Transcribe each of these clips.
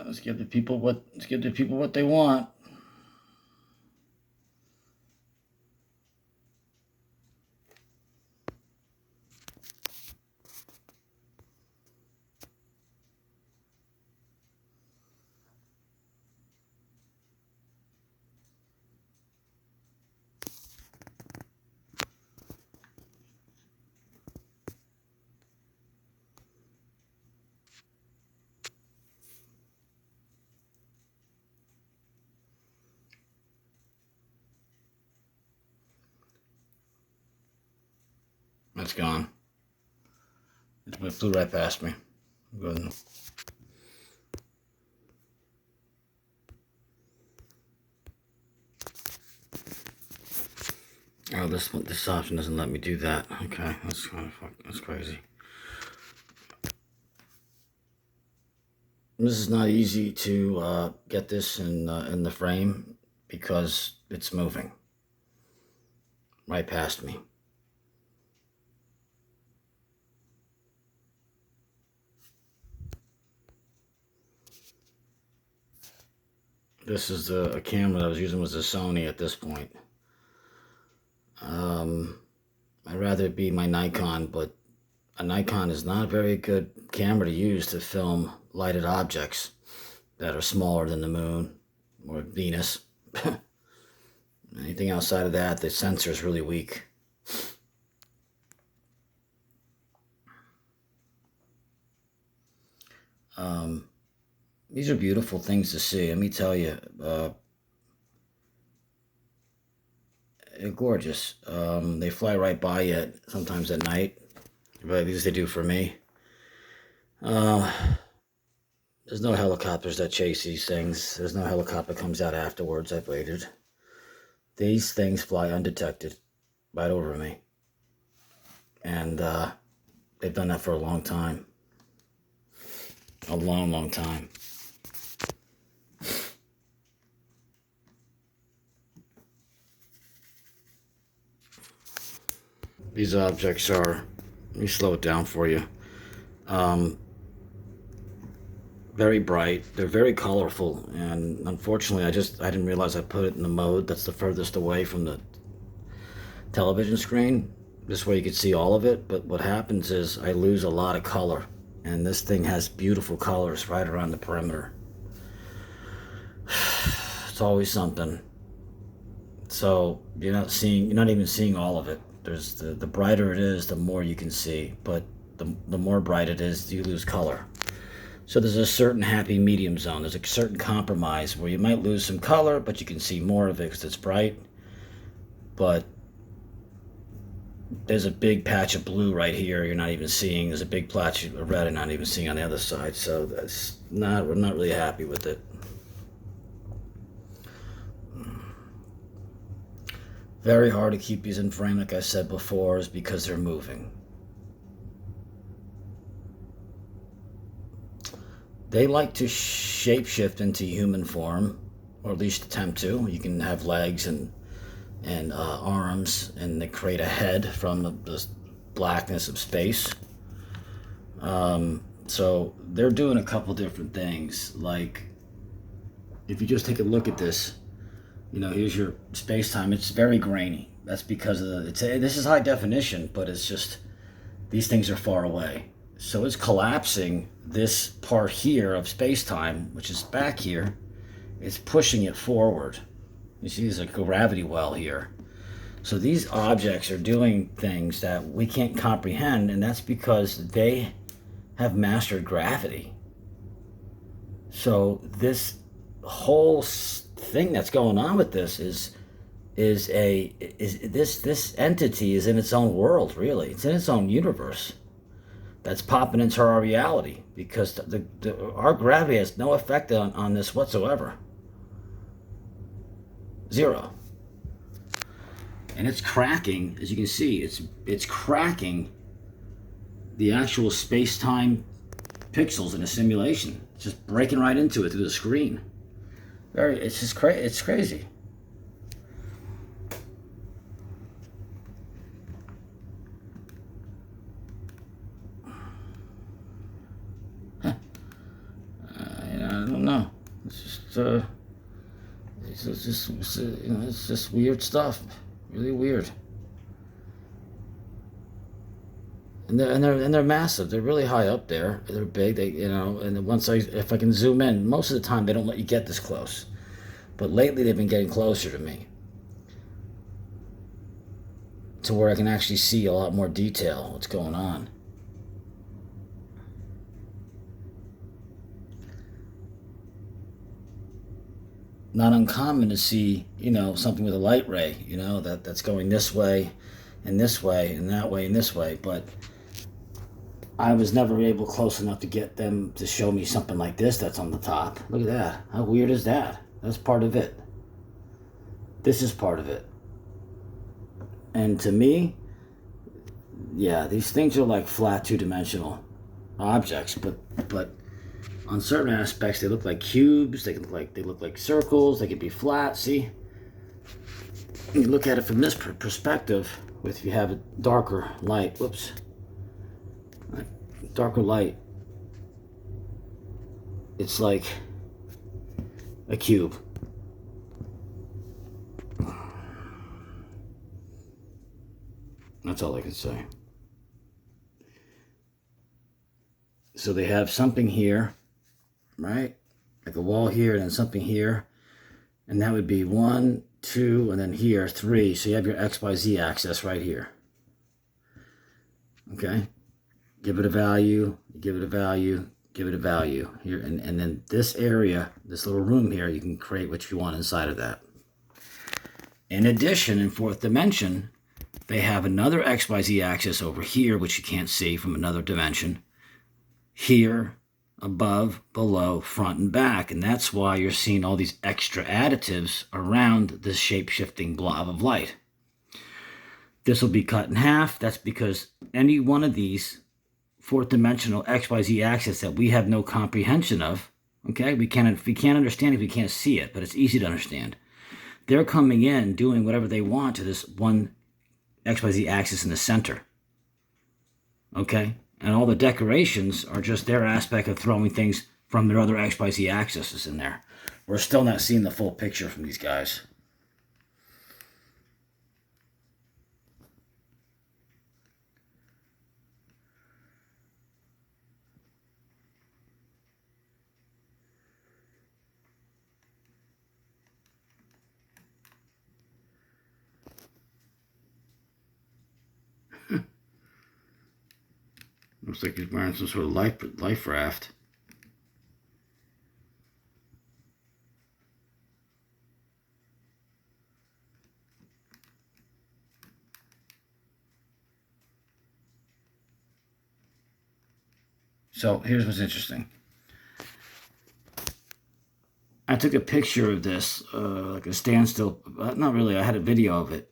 Let's give the people what they want. That's gone. It flew right past me. Good. Oh, this option doesn't let me do that. Okay, that's crazy. This is not easy to get this in the frame because it's moving right past me. This is a camera that I was using was a Sony at this point. I'd rather it be my Nikon, but a Nikon is not a very good camera to use to film lighted objects that are smaller than the moon or Venus. Anything outside of that, the sensor is really weak. These are beautiful things to see. Let me tell you, they're gorgeous. They fly right by you sometimes at night, but at least they do for me. There's no helicopters that chase these things. There's no helicopter comes out afterwards. I've waited. These things fly undetected right over me. And they've done that for a long time. A long, long time. These objects are, let me slow it down for you. Very bright. They're very colorful, and unfortunately I didn't realize I put it in the mode that's the furthest away from the television screen. This way you can see all of it, but what happens is I lose a lot of color, and this thing has beautiful colors right around the perimeter. It's always something. So you're not even seeing all of it. There's the brighter it is, the more you can see, but the more bright it is, you lose color. So there's a certain happy medium zone. There's a certain compromise where you might lose some color, but you can see more of it because it's bright. But there's a big patch of blue right here you're not even seeing. There's a big patch of red I'm not even seeing on the other side. So we're not really happy with it. Very hard to keep these in frame, like I said before, is because they're moving. They like to shape shift into human form, or at least attempt to. You can have legs and arms, and they create a head from the blackness of space. So they're doing a couple different things. Like, if you just take a look at this, here's your space-time. It's very grainy. That's because of this is high definition, but it's just these things are far away. So it's collapsing this part here of space-time, which is back here. It's pushing it forward. You see there's a gravity well here. So these objects are doing things that we can't comprehend, and that's because they have mastered gravity. So this whole thing that's going on with this is this entity is in its own world, really. It's in its own universe that's popping into our reality, because our gravity has no effect on this whatsoever. Zero. And it's cracking, as you can see, it's cracking the actual space-time pixels in a simulation. It's just breaking right into it through the screen. It's just it's crazy. I don't don't know. It's just weird stuff. Really weird. And they're massive. They're really high up there. They're big. And if I can zoom in, most of the time they don't let you get this close. But lately they've been getting closer to me, to where I can actually see a lot more detail what's going on. Not uncommon to see, something with a light ray, that's going this way and this way and that way and this way. But I was never able close enough to get them to show me something like this that's on the top. Look at that. How weird is that? That's part of it. This is part of it. And to me, yeah, these things are like flat two-dimensional objects, but on certain aspects they look like cubes, they look like circles, they can be flat. See? You look at it from this perspective, if you have a darker light, darker light, it's like a cube. That's all I can say. So they have something here, right? Like a wall here and then something here. And that would be 1, 2, and then here, 3. So you have your XYZ axis right here. Okay? Give it a value, give it a value, give it a value. Here, and then this area, this little room here, you can create what you want inside of that. In addition, in fourth dimension, they have another XYZ axis over here, which you can't see from another dimension. Here, above, below, front, and back. And that's why you're seeing all these extra additives around this shape-shifting blob of light. This will be cut in half. That's because any one of these fourth dimensional XYZ axis that we have no comprehension of, okay? We can't understand if we can't see it, but it's easy to understand. They're coming in, doing whatever they want to this one XYZ axis in the center, okay? And all the decorations are just their aspect of throwing things from their other XYZ axes in there. We're still not seeing the full picture from these guys. Looks like he's wearing some sort of life raft. So here's what's interesting. I took a picture of this, like a standstill. Not really. I had a video of it,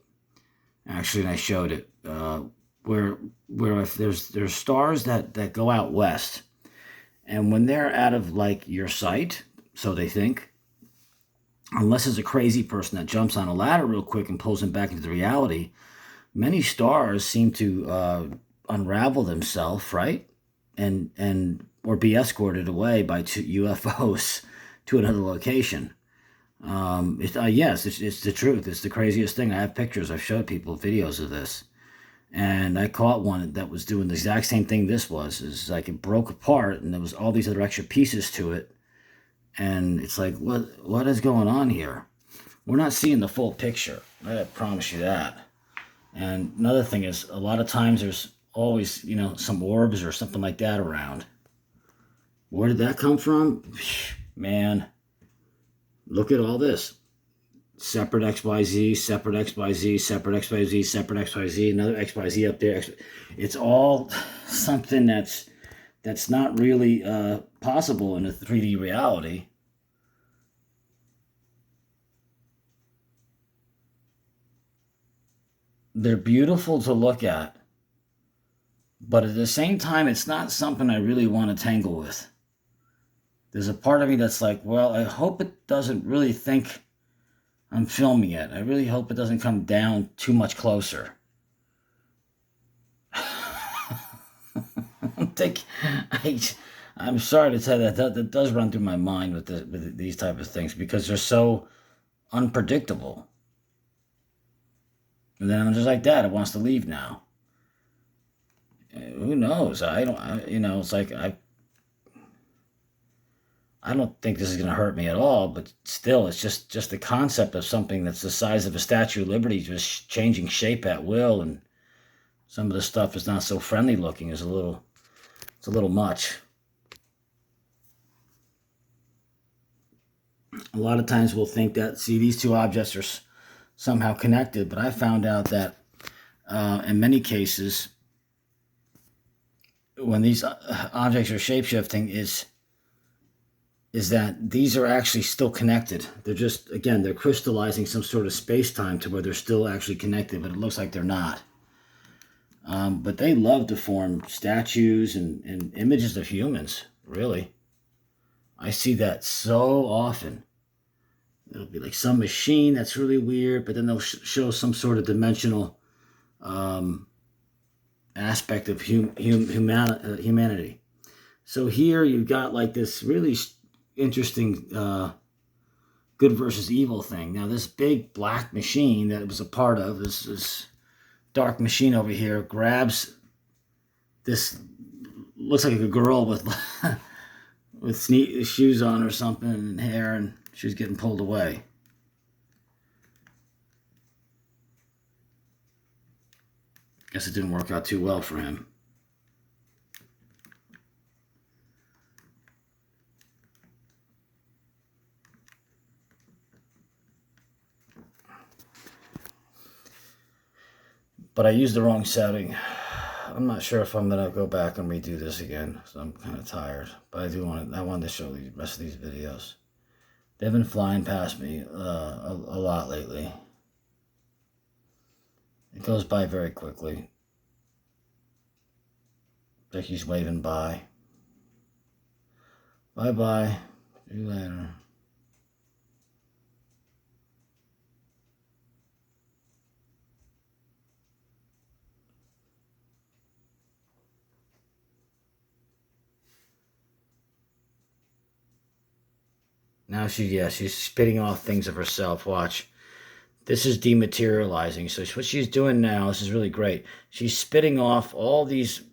actually, and I showed it. Where if there's stars that go out west, and when they're out of like your sight, so they think, unless it's a crazy person that jumps on a ladder real quick and pulls them back into the reality, many stars seem to unravel themselves, right, and or be escorted away by two UFOs to another location. Yes, it's the truth. It's the craziest thing. I have pictures. I've showed people videos of this. And I caught one that was doing the exact same thing this was. Is like it broke apart and there was all these other extra pieces to it. And it's like, what is going on here? We're not seeing the full picture. I promise you that. And another thing is, a lot of times there's always, some orbs or something like that around. Where did that come from? Man, look at all this. Separate XYZ, separate XYZ, separate XYZ, separate XYZ, another XYZ up there. It's all something that's not really possible in a 3D reality. They're beautiful to look at, but at the same time, it's not something I really want to tangle with. There's a part of me that's like, well, I hope it doesn't really think I'm filming it. I really hope it doesn't come down too much closer. I'm sorry to tell you that does run through my mind with these type of things because they're so unpredictable. And then I'm just like, Dad, it wants to leave now. Who knows? I don't. It's like I don't think this is going to hurt me at all. But still, it's just the concept of something that's the size of a Statue of Liberty just changing shape at will, and some of the stuff is not so friendly looking. Is a little. It's a little much. A lot of times we'll think that, see, these two objects are somehow connected, but I found out that in many cases, when these objects are shape-shifting, is that these are actually still connected. They're just, again, they're crystallizing some sort of space-time to where they're still actually connected, but it looks like they're not. But they love to form statues and images of humans, really. I see that so often. It'll be like some machine that's really weird, but then they'll show some sort of dimensional aspect of humanity. So here you've got like this really interesting good versus evil thing. Now this big black machine that it was a part of, this dark machine over here, grabs this, looks like a girl with with shoes on or something and hair, and she was getting pulled away. Guess it didn't work out too well for him. But I used the wrong setting. I'm not sure if I'm going to go back and redo this again, so I'm kind of tired. But I wanted to show the rest of these videos. They've been flying past me a lot lately. It goes by very quickly. Vicky's waving bye. Bye-bye. See you later. Now she's spitting off things of herself. Watch. This is dematerializing. So what she's doing now, this is really great. She's spitting off all these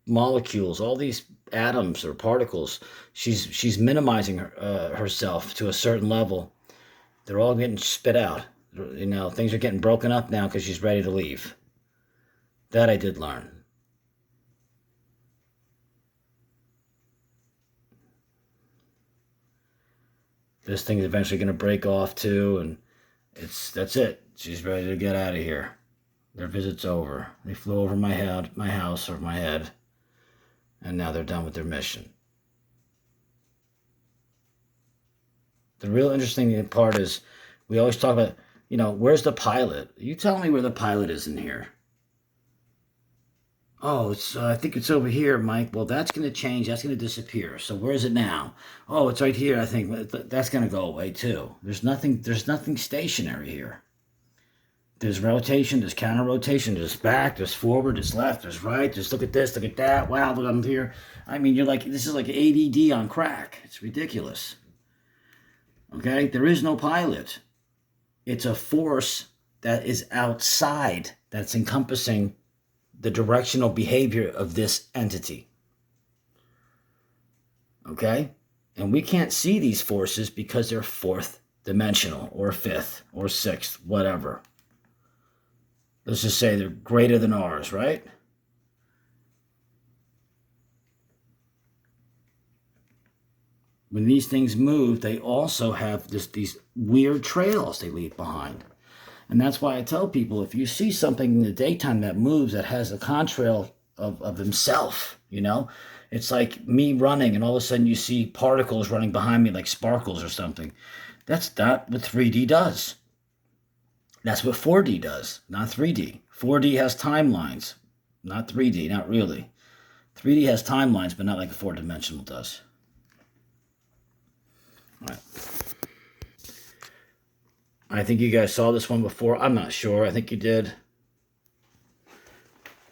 molecules, all these atoms or particles. She's minimizing herself to a certain level. They're all getting spit out. Things are getting broken up now because she's ready to leave. That I did learn. This thing is eventually going to break off too, and that's it. She's ready to get out of here. Their visit's over. They flew over my house, or my head, and now they're done with their mission. The real interesting part is we always talk about, where's the pilot? You tell me where the pilot is in here. Oh, I think it's over here, Mike. Well, that's going to change. That's going to disappear. So where is it now? Oh, it's right here. I think that's going to go away too. There's nothing stationary here. There's rotation, there's counter rotation, there's back, there's forward, there's left, there's right, there's look at this, look at that. Wow, look, I'm here. I mean, this is like ADD on crack. It's ridiculous. Okay? There is no pilot. It's a force that is outside, that's encompassing the directional behavior of this entity. Okay? And we can't see these forces because they're fourth dimensional or fifth or sixth, whatever. Let's just say they're greater than ours, right? When these things move, they also have these weird trails they leave behind. And that's why I tell people, if you see something in the daytime that moves, that has a contrail of himself, it's like me running and all of a sudden you see particles running behind me like sparkles or something. That's not what 3D does. That's what 4D does, not 3D. 4D has timelines, not 3D, not really. 3D has timelines, but not like a four-dimensional does. All right. I think you guys saw this one before. I'm not sure. I think you did.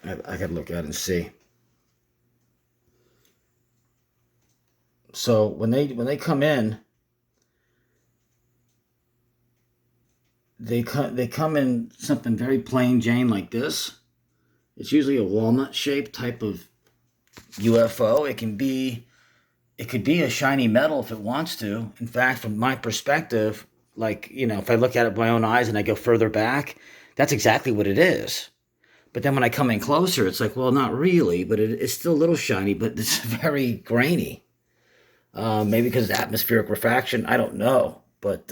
I gotta look at it and see. So when they come in, they come in something very plain Jane like this. It's usually a walnut shaped type of UFO. It could be a shiny metal if it wants to. In fact, from my perspective, like, if I look at it with my own eyes and I go further back, that's exactly what it is. But then when I come in closer, it's like, well, not really, but it's still a little shiny, but it's very grainy. Maybe because of atmospheric refraction, I don't know. But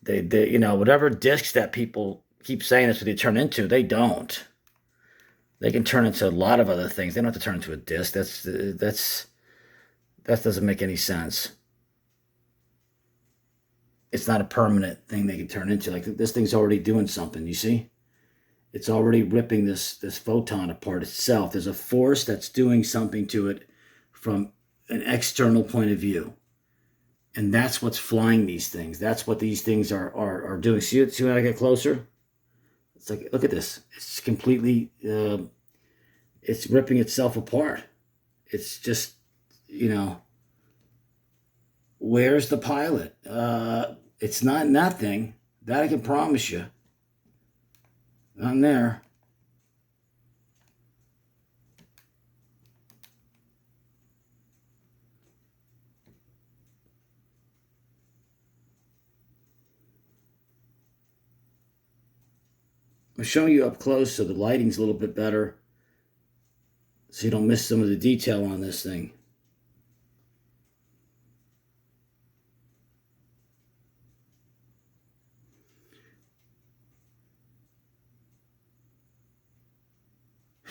they whatever discs that people keep saying that's what they turn into, they don't. They can turn into a lot of other things. They don't have to turn into a disc. That doesn't make any sense. It's not a permanent thing they can turn into. Like, this thing's already doing something, you see? It's already ripping this photon apart itself. There's a force that's doing something to it from an external point of view. And that's what's flying these things. That's what these things are doing. See when I get closer? It's like, look at this. It's completely, it's ripping itself apart. It's just, where's the pilot? It's not in that thing. That I can promise you. Not in there. I'm showing you up close so the lighting's a little bit better, so you don't miss some of the detail on this thing.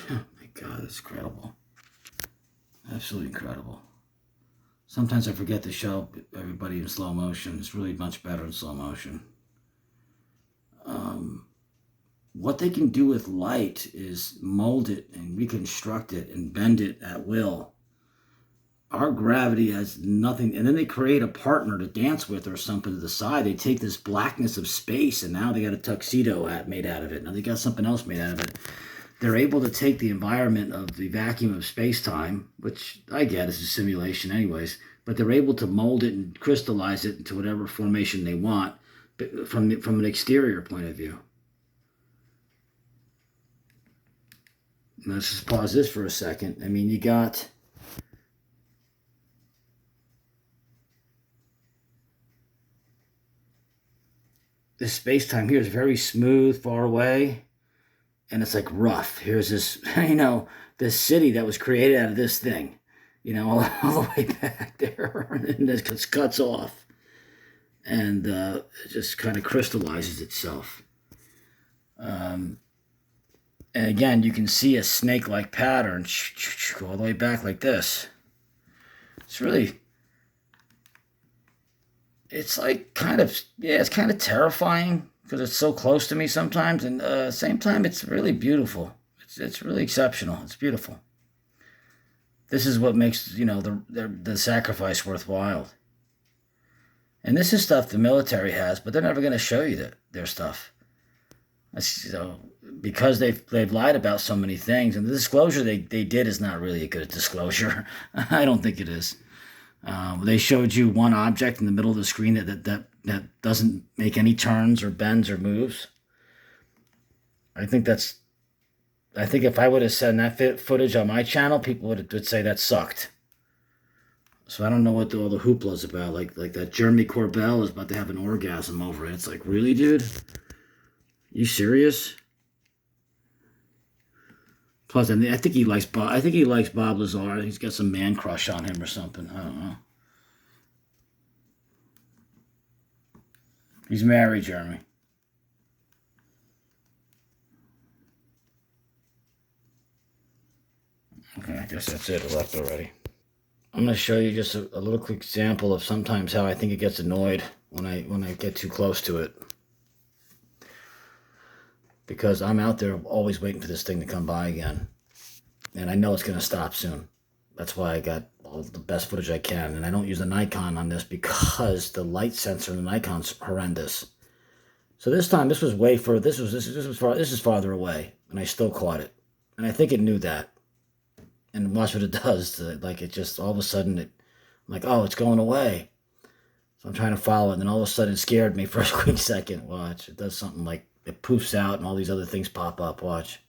Oh my God, it's incredible. Absolutely incredible. Sometimes I forget to show everybody in slow motion. It's really much better in slow motion. What they can do with light is mold it and reconstruct it and bend it at will. Our gravity has nothing, and then they create a partner to dance with or something to the side. They take this blackness of space, and now they got a tuxedo made out of it. Now they got something else made out of it. They're able to take the environment of the vacuum of space-time, which I get is a simulation anyways, but they're able to mold it and crystallize it into whatever formation they want from an exterior point of view. Let's just pause this for a second. I mean, you got this space-time here is very smooth, far away, and it's like rough. Here's this, this city that was created out of this thing, all the way back there, and it just cuts off, and it just kind of crystallizes itself. And again, you can see a snake-like pattern go all the way back like this. It's like it's kind of terrifying because it's so close to me sometimes, and at the same time, it's really beautiful. It's really exceptional. It's beautiful. This is what makes, the sacrifice worthwhile. And this is stuff the military has, but they're never going to show you their stuff. Because they've lied about so many things, and the disclosure they did is not really a good disclosure. I don't think it is. They showed you one object in the middle of the screen that doesn't make any turns or bends or moves. I think if I would have sent that footage on my channel, people would say that sucked. So I don't know what all the hoopla is about. Like that Jeremy Corbell is about to have an orgasm over it. It's like, really, dude? You serious? Plus, I think he likes Bob. I think he likes Bob Lazar. He's got some man crush on him or something. I don't know. He's married, Jeremy. Okay, I guess that's it. I left already. I'm going to show you just a little quick example of sometimes how I think it gets annoyed when I get too close to it. Because I'm out there always waiting for this thing to come by again. And I know it's going to stop soon. That's why I got all the best footage I can. And I don't use the Nikon on this because the light sensor in the Nikon's horrendous. So this time, this was way further. This is farther away. And I still caught it. And I think it knew that. And watch what it does. Like, it just, all of a sudden, I'm like, oh, it's going away. So I'm trying to follow it, and then all of a sudden it scared me for a quick second. Watch. It does something like it poofs out and all these other things pop up. Watch.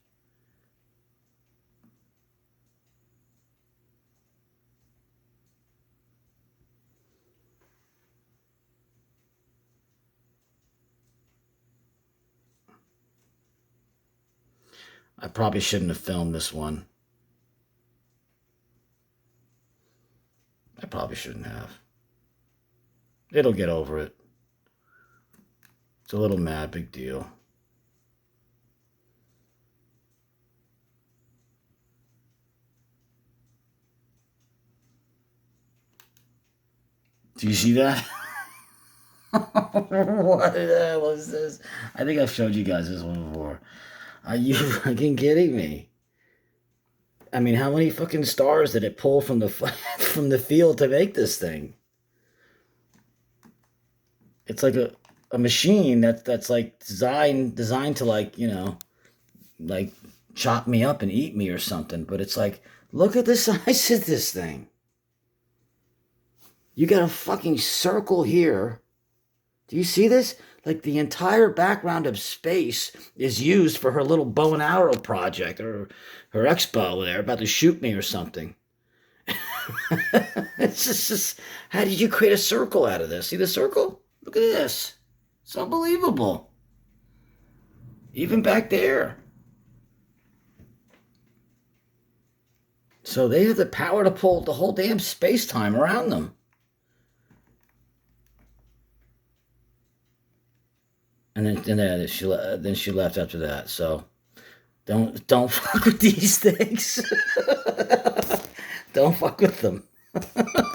I probably shouldn't have filmed this one. I probably shouldn't have. It'll get over it. It's a little mad, big deal. Do you see that? What the hell was this? I think I've showed you guys this one before. Are you fucking kidding me? I mean, how many fucking stars did it pull from the from the field to make this thing? It's like a machine that's like designed to, like, you know, like chop me up and eat me or something. But it's like, look at the size of this thing. You got a fucking circle here. Do you see this? Like, the entire background of space is used for her little bow and arrow project, or her expo there about to shoot me or something. It's just, how did you create a circle out of this? See the circle? Look at this. It's unbelievable. Even back there. So they have the power to pull the whole damn space-time around them. And then she left after that. So don't fuck with these things. Don't fuck with them.